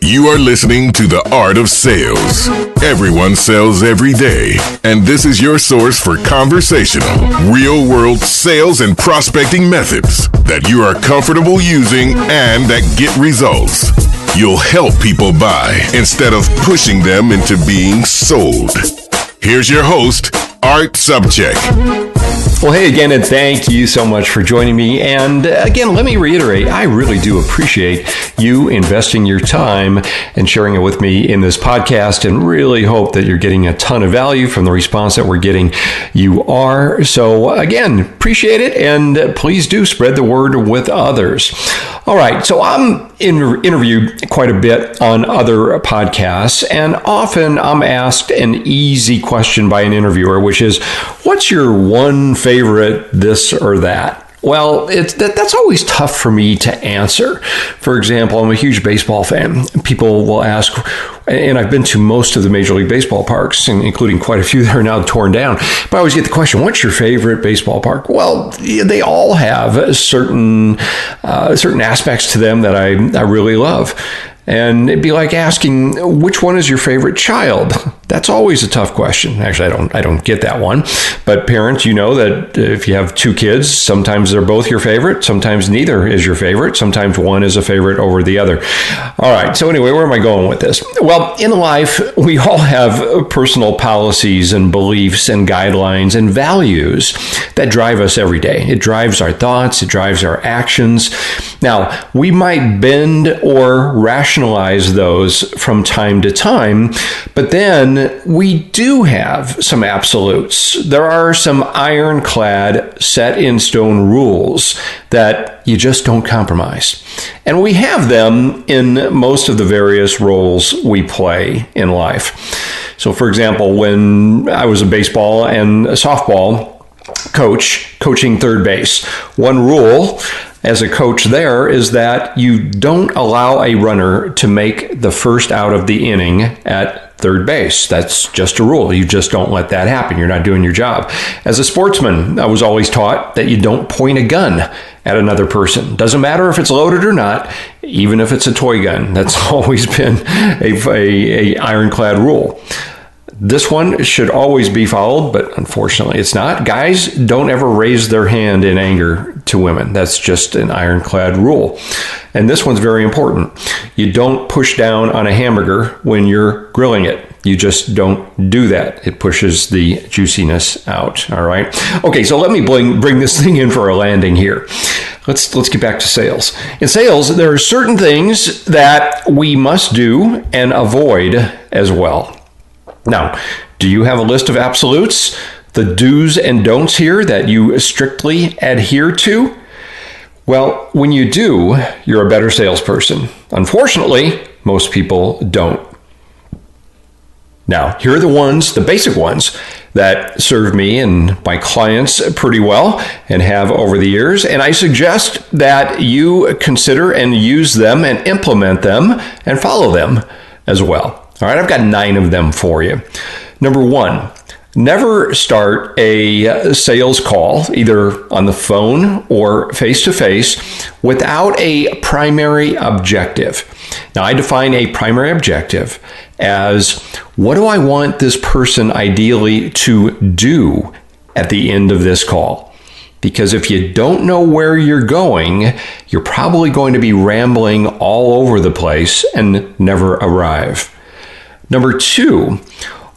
You are listening to The Art of Sales. Everyone sells every day, and this is your source for conversational, real-world sales and prospecting methods that you are comfortable using and that get results. You'll help people buy instead of pushing them into being sold. Here's your host, Art Subcheck. Well, hey again, and thank you so much for joining me. And again, let me reiterate, I really do appreciate you investing your time and sharing it with me in this podcast, and really hope that you're getting a ton of value from the response that we're getting. You are. So again, appreciate it, and please do spread the word with others. All right, so I'm interviewed quite a bit on other podcasts, and often I'm asked an easy question by an interviewer, which is, what's your one favorite this or that? Well, that's always tough for me to answer. For example, I'm a huge baseball fan. People will ask, and I've been to most of the Major League Baseball parks, including quite a few that are now torn down. But I always get the question, what's your favorite baseball park? Well, they all have certain aspects to them that I really love. And it'd be like asking, which one is your favorite child? That's always a tough question. Actually, I don't get that one. But parents, you know that if you have two kids, sometimes they're both your favorite. Sometimes neither is your favorite. Sometimes one is a favorite over the other. All right. So anyway, where am I going with this? Well, in life, we all have personal policies and beliefs and guidelines and values that drive us every day. It drives our thoughts. It drives our actions. Now, we might bend or rationalize those from time to time, but then we do have some absolutes. There are some ironclad, set in stone rules that you just don't compromise. And we have them in most of the various roles we play in life. So for example, when I was a baseball and a softball coach, coaching third base, one rule as a coach there is that you don't allow a runner to make the first out of the inning at third base. That's just a rule. You just don't let that happen. You're not doing your job. As a sportsman, I was always taught that you don't point a gun at another person. Doesn't matter if it's loaded or not, even if it's a toy gun. That's always been a ironclad rule. This one should always be followed, but unfortunately it's not. Guys don't ever raise their hand in anger to women. That's just an ironclad rule. And this one's very important. You don't push down on a hamburger when you're grilling it. You just don't do that. It pushes the juiciness out. All right. Okay, so let me bring this thing in for a landing here. Let's get back to sales. In sales, there are certain things that we must do and avoid as well. Now, do you have a list of absolutes, the do's and don'ts here that you strictly adhere to? Well, when you do, you're a better salesperson. Unfortunately, most people don't. Now, here are the basic ones that serve me and my clients pretty well and have over the years. And I suggest that you consider and use them and implement them and follow them as well. All right, I've got 9 of them for you. Number 1, never start a sales call, either on the phone or face-to-face, without a primary objective. Now, I define a primary objective as, what do I want this person ideally to do at the end of this call? Because if you don't know where you're going, you're probably going to be rambling all over the place and never arrive. Number 2,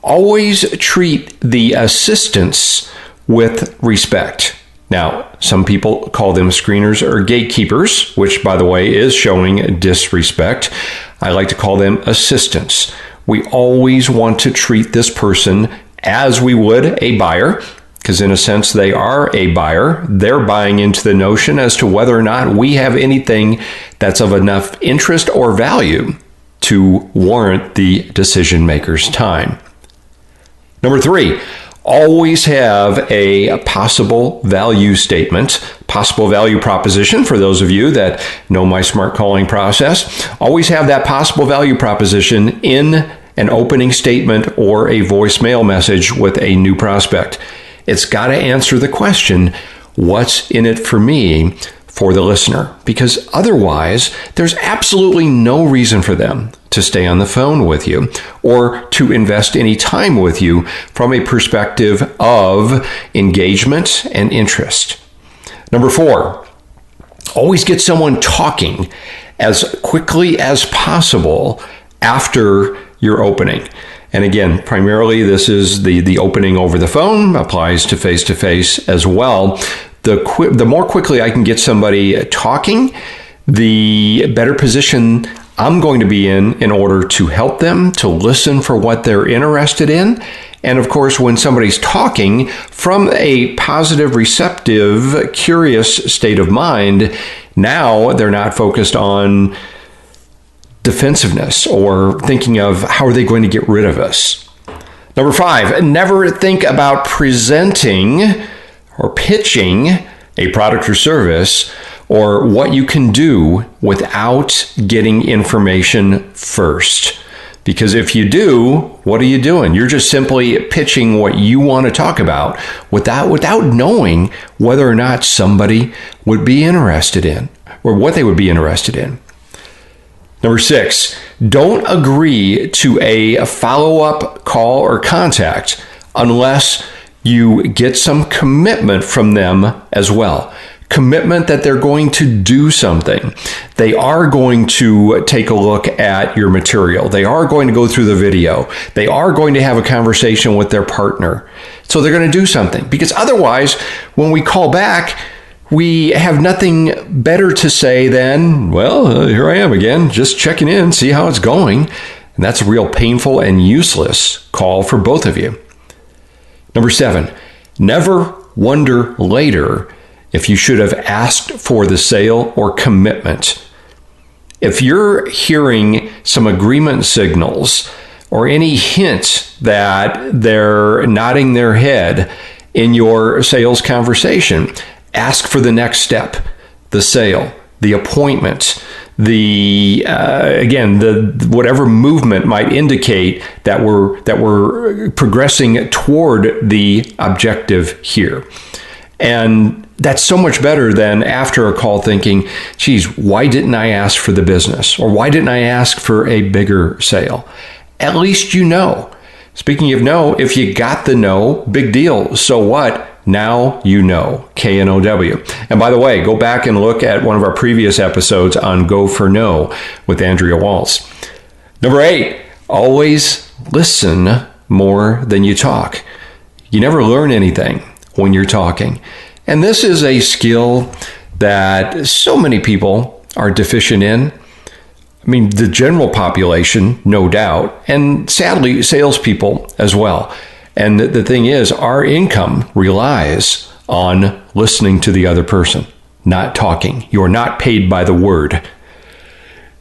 always treat the assistants with respect. Now, some people call them screeners or gatekeepers, which, by the way, is showing disrespect. I like to call them assistants. We always want to treat this person as we would a buyer, because in a sense, they are a buyer. They're buying into the notion as to whether or not we have anything that's of enough interest or value to warrant the decision maker's time. Number 3, always have a possible value statement, possible value proposition. For those of you that know my smart calling process, always have that possible value proposition in an opening statement or a voicemail message with a new prospect. It's got to answer the question, what's in it for me, for the listener? Because otherwise, there's absolutely no reason for them to stay on the phone with you or to invest any time with you from a perspective of engagement and interest. Number 4, always get someone talking as quickly as possible after your opening. And again, primarily this is the opening over the phone, applies to face-to-face as well. The more quickly I can get somebody talking, the better position I'm going to be in order to help them, to listen for what they're interested in. And of course, when somebody's talking from a positive, receptive, curious state of mind, now they're not focused on defensiveness or thinking of how are they going to get rid of us. Number 5, never think about presenting or pitching a product or service or what you can do without getting information first. Because if you do, what are you doing? You're just simply pitching what you want to talk about without knowing whether or not somebody would be interested in or what they would be interested in. Number 6, don't agree to a follow-up call or contact unless you get some commitment from them as well. Commitment that they're going to do something. They are going to take a look at your material. They are going to go through the video. They are going to have a conversation with their partner. So they're going to do something. Because otherwise, when we call back, we have nothing better to say than, well, here I am again, just checking in, see how it's going. And that's a real painful and useless call for both of you. Number 7, never wonder later if you should have asked for the sale or commitment. If you're hearing some agreement signals or any hint that they're nodding their head in your sales conversation, ask for the next step, the sale, the appointment, the whatever movement might indicate that we're progressing toward the objective here. And that's so much better than after a call thinking, geez, why didn't I ask for the business? Or why didn't I ask for a bigger sale? At least you know. Speaking of know, if you got the no, big deal. So what? Now you know. KNOW. And by the way, go back and look at one of our previous episodes on Go for No with Andrea Waltz. Number 8, always listen more than you talk. You never learn anything when you're talking. And this is a skill that so many people are deficient in. I mean, the general population, no doubt, and sadly, salespeople as well. And the thing is, our income relies on listening to the other person, not talking. You're not paid by the word.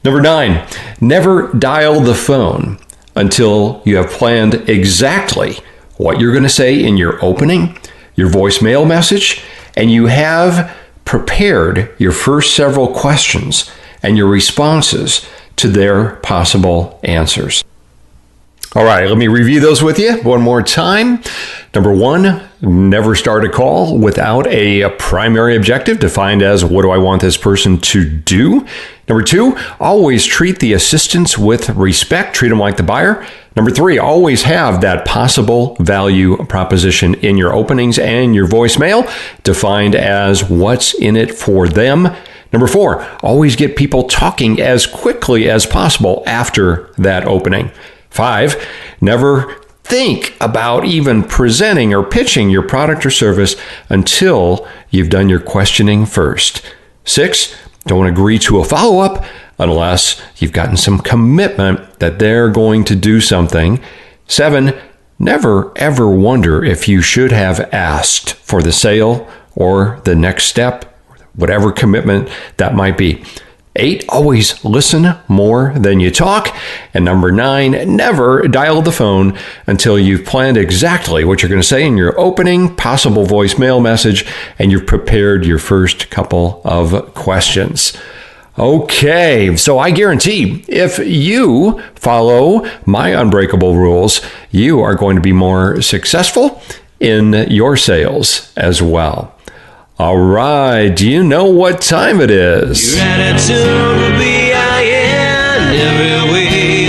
Number 9, never dial the phone until you have planned exactly what you're going to say in your opening, your voicemail message, and you have prepared your first several questions and your responses to their possible answers. All right, let me review those with you one more time. Number 1, never start a call without a primary objective defined as what do I want this person to do. Number 2, always treat the assistants with respect. Treat them like the buyer. Number 3, always have that possible value proposition in your openings and your voicemail defined as what's in it for them. Number 4, always get people talking as quickly as possible after that opening. 5, never think about even presenting or pitching your product or service until you've done your questioning first. 6, don't agree to a follow-up unless you've gotten some commitment that they're going to do something. 7, never ever wonder if you should have asked for the sale or the next step, whatever commitment that might be. 8, always listen more than you talk. And number 9, never dial the phone until you've planned exactly what you're going to say in your opening, possible voicemail message, and you've prepared your first couple of questions. Okay, so I guarantee if you follow my Unbreakable rules, you are going to be more successful in your sales as well. All right, do you know what time it is? Your attitude will be iron every way.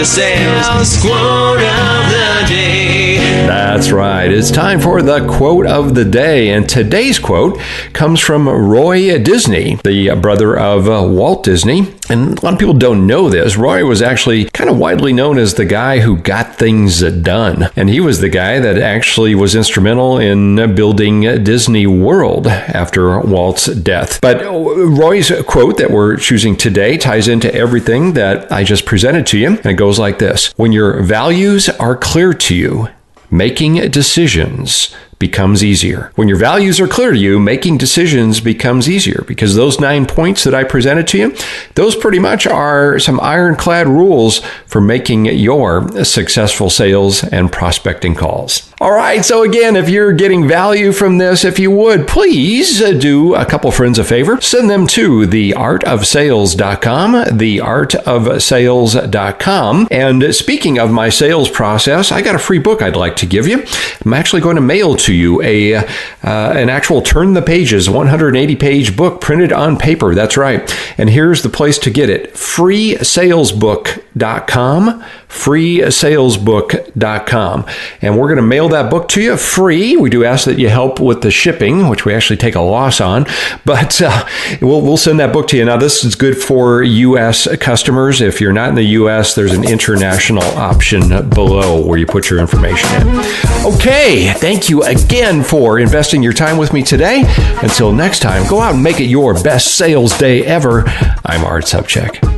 of Sales Quote of the Day. That's right. It's time for the quote of the day. And today's quote comes from Roy Disney, the brother of Walt Disney. And a lot of people don't know this. Roy was actually kind of widely known as the guy who got things done. And he was the guy that actually was instrumental in building Disney World after Walt's death. But Roy's quote that we're choosing today ties into everything that I just presented to you. And it goes like this: when your values are clear to you, making decisions becomes easier. When your values are clear to you, making decisions becomes easier, because those 9 points that I presented to you, those pretty much are some ironclad rules for making your successful sales and prospecting calls. All right, so again, if you're getting value from this, if you would, please do a couple friends a favor. Send them to theartofsales.com, theartofsales.com. And speaking of my sales process, I got a free book I'd like to give you. I'm actually going to mail to you an actual turn the pages 180-page book printed on paper. That's right. And here's the place to get it: freesalesbook.com, freesalesbook.com. And we're going to mail that book to you free. We do ask that you help with the shipping, which we actually take a loss on, but we'll send that book to you. Now, this is good for U.S. customers. If you're not in the U.S., there's an international option below where you put your information in. Okay, thank you again for investing your time with me today. Until next time, go out and make it your best sales day ever. I'm Art Sobczak.